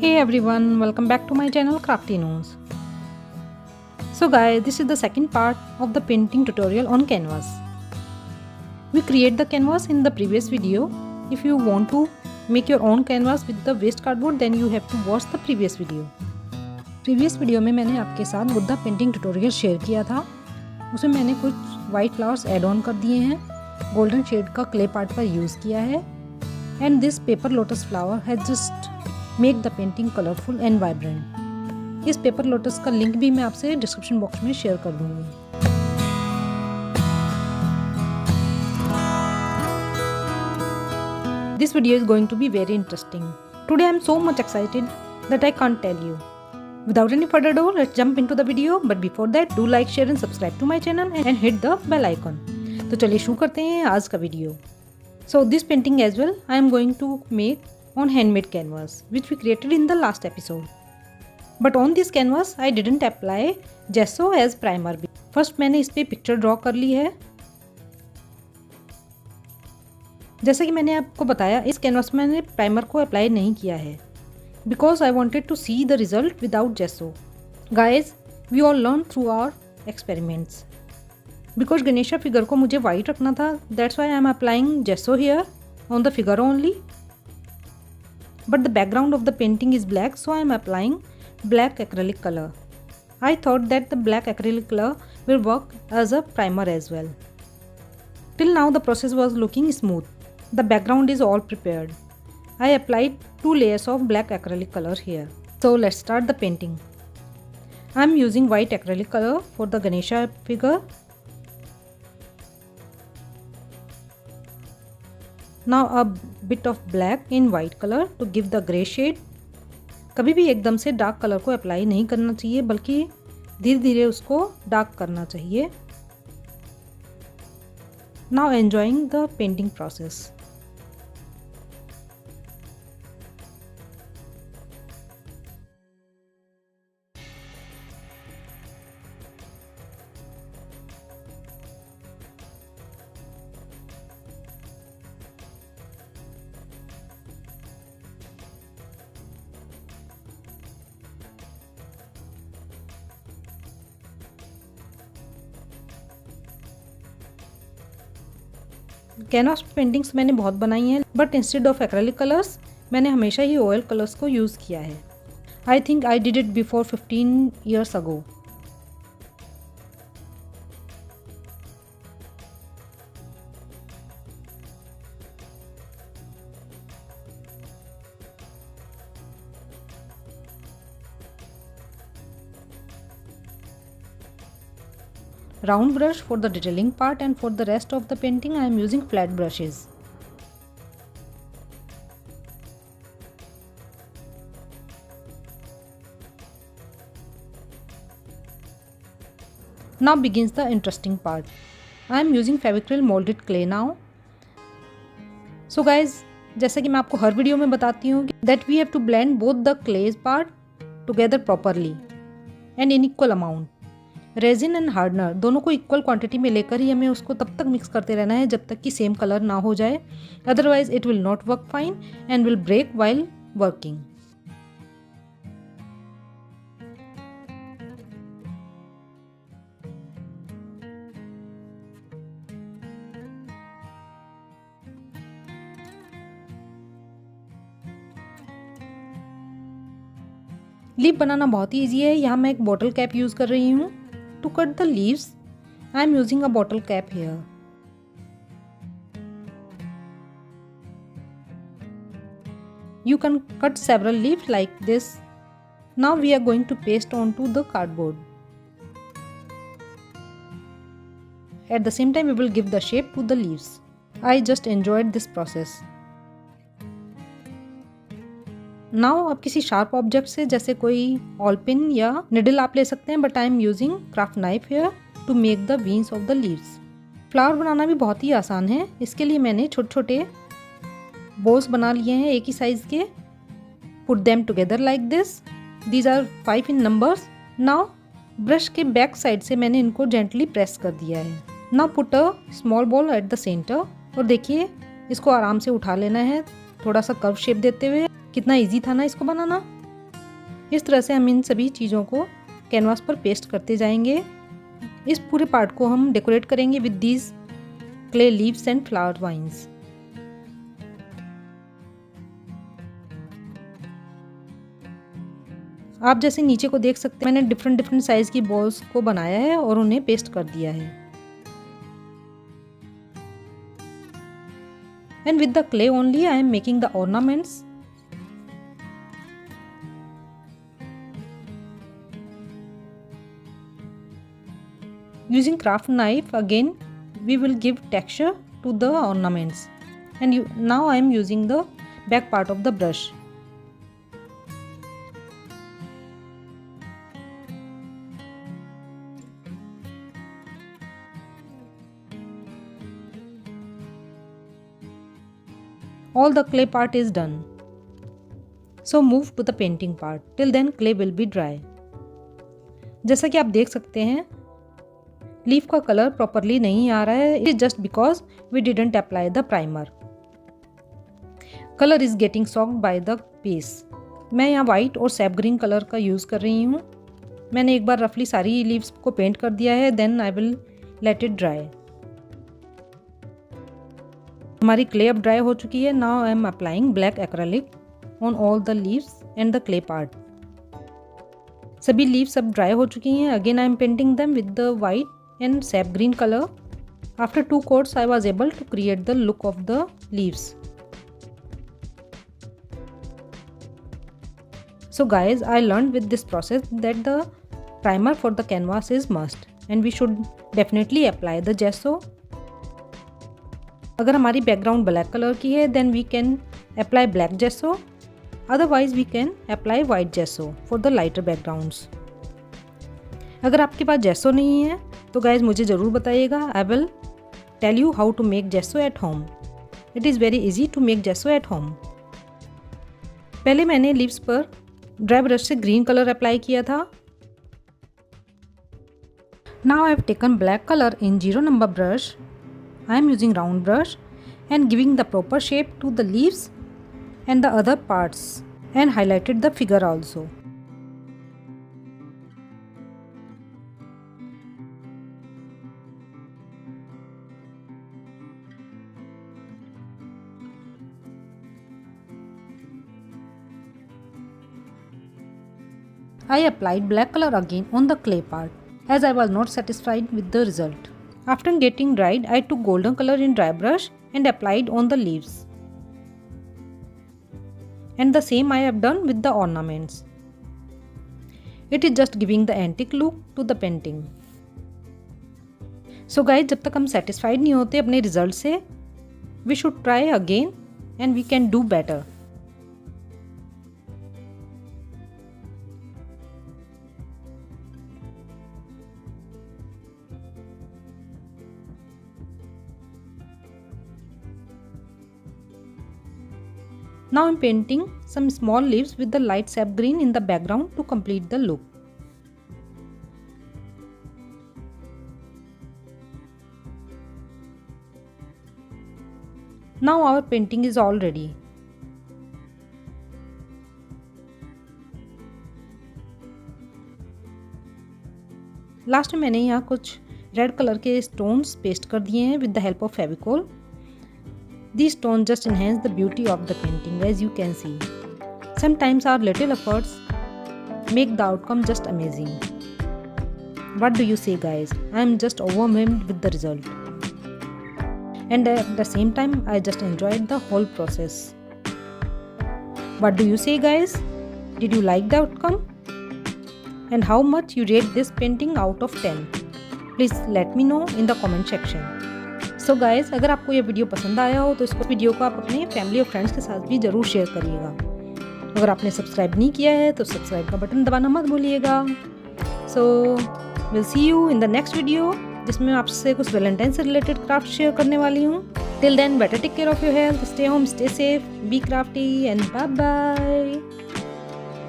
Hey everyone, welcome back to my channel Crafty Noons. So guys, this is the second part of the painting tutorial on canvas. We create the canvas in the previous video. If you want to make your own canvas with the waste cardboard, then you have to watch the previous video. Previous video में मैंने आपके साथ Buddha painting tutorial share किया था. उसमें मैंने कुछ white flowers add on कर दिए हैं, गोल्डन शेड का क्ले पार्ट पर यूज़ किया है, and this paper lotus flower has just make the painting colourful and vibrant. इस पेपर लोटस का लिंक भी मैं आपसे डिस्क्रिप्शन बॉक्स में शेयर कर दूंगी. This video is going to be very interesting. Today I am so much excited that I can't tell you. Without any further ado, let's jump into the video. But before that, do like, share and subscribe to my channel and hit the bell icon. तो चलिए शुरू करते हैं आज का video. So this painting as well I am going to make on handmade canvas which we created in the last episode. But on this canvas I didn't apply gesso as primer. First मैंने इस पे picture draw कर ली है. जैसा कि मैंने आपको बताया, इस कैनवास में मैंने प्राइमर को अप्लाई नहीं किया है because I wanted to see the result without gesso. Guys, we all learn through our experiments. Because Ganesha figure को मुझे वाइट रखना था, that's why I am applying gesso here on the figure only. But the background of the painting is black, so I am applying black acrylic color. I thought that the black acrylic color will work as a primer as well. Till now the process was looking smooth. The background is all prepared. I applied 2 layers of black acrylic color here. So let's start the painting. I am using white acrylic color for the Ganesha figure. Now a bit of black in white color to give the grey shade. कभी भी एकदम से dark colour को apply नहीं करना चाहिए, बल्कि धीरे धीरे उसको डार्क करना चाहिए. Now enjoying the painting process. Canvas paintings मैंने बहुत बनाई हैं, but instead of acrylic colours मैंने हमेशा ही ऑयल कलर्स को यूज़ किया है. I think I did it before 15 years ago. Round brush for the detailing part, and for the rest of the painting I am using flat brushes. Now begins the interesting part. I am using Fevicryl molded clay now. So guys, जैसा कि मैं आपको हर video में बताती हूँ that we have to blend both the clay part together properly and in equal amount. Resin and hardener दोनों को equal quantity में लेकर ही हमें उसको तब तक मिक्स करते रहना है जब तक कि सेम कलर ना हो जाए. Otherwise it will not work fine and will break while working. Leaf बनाना बहुत ही ईजी है. यहाँ मैं एक बॉटल कैप यूज़ कर रही हूँ. To cut the leaves, I am using a bottle cap here. You can cut several leaves like this. Now we are going to paste onto the cardboard. At the same time we will give the shape to the leaves. I just enjoyed this process. Now आप किसी sharp object से, जैसे कोई all pin या needle आप ले सकते हैं, but I am using craft knife here to make the veins of the leaves. Flower बनाना भी बहुत ही आसान है. इसके लिए मैंने छोटे छोटे बोल्स बना लिए हैं एक ही साइज़ के. Put them together like this. These are 5 in numbers. Now brush के बैक साइड से मैंने इनको जेंटली प्रेस कर दिया है. Now put a small ball at the center. और देखिए, इसको आराम से उठा लेना है थोड़ा सा कर्व शेप देते हुए. कितना इजी था ना इसको बनाना. इस तरह से हम इन सभी चीज़ों को कैनवास पर पेस्ट करते जाएंगे। इस पूरे पार्ट को हम डेकोरेट करेंगे with these clay leaves and flower vines. आप जैसे नीचे को देख सकते हैं, मैंने डिफरेंट साइज की बॉल्स को बनाया है और उन्हें पेस्ट कर दिया है। And with the clay only I am making the ornaments. Using craft knife again we will give texture to the ornaments, and now I am using the back part of the brush. All the clay part is done, so move to the painting part. Till then clay will be dry. जैसा कि आप देख सकते हैं leaf का colour properly नहीं आ रहा है। It just because we didn't apply the primer. Colour is getting soaked by the base. मैं यहाँ वाइट और सैप ग्रीन कलर का यूज़ कर रही हूँ। मैंने एक बार रफली सारी लीव्स को पेंट कर दिया है, then I will let it dry. हमारी क्ले अब ड्राई हो चुकी है। Now I am applying black acrylic on all the leaves and the clay part. सभी लीव्स अब ड्राई हो चुकी हैं। Again I am painting them with the white and sap green color. After 2 coats I was able to create the look of the leaves. So guys, I learned with this process that the primer for the canvas is must and we should definitely apply the gesso. अगर हमारी background black colour की है then we can apply black gesso, otherwise we can apply white gesso for the lighter backgrounds. अगर आपके पास जेसो नहीं है तो guys मुझे ज़रूर बताइएगा। I will tell you how to make gesso at home. It is very easy to make gesso at home. पहले मैंने लीव्स पर ड्राई ब्रश से ग्रीन कलर अप्लाई किया था। Now I have taken black colour in 0 number brush. I am using round brush and giving the proper shape to the leaves and the other parts and highlighted the figure also. I applied black color again on the clay part as I was not satisfied with the result. After getting dried, I took golden color in dry brush and applied on the leaves. And the same I have done with the ornaments. It is just giving the antique look to the painting. So guys, जब तक हम satisfied नहीं होते अपने result से, we should try again and we can do better. Now I am painting some small leaves with the light sap green in the background to complete the look. Now our painting is all ready. Last में मैंने यहाँ कुछ red colour के stones paste कर दिए हैं with the help of Fevicol. These stones just enhance the beauty of the painting, as you can see. Sometimes our little efforts make the outcome just amazing. What do you say guys? I am just overwhelmed with the result. And at the same time, I just enjoyed the whole process. What do you say guys? Did you like the outcome? And how much you rate this painting out of 10? Please let me know in the comment section. So guys, अगर आपको ये video पसंद आया हो तो इसको video को आप अपने फैमिली और फ्रेंड्स के साथ भी ज़रूर शेयर करिएगा। अगर आपने सब्सक्राइब नहीं किया है तो सब्सक्राइब का बटन दबाना मत भूलिएगा। So will see you in the next video, जिसमें मैं आपसे कुछ वैलेंटाइन से रिलेटेड क्राफ्ट शेयर करने वाली हूँ। Till then better take care of your health, stay home, stay safe, be crafty and bye bye.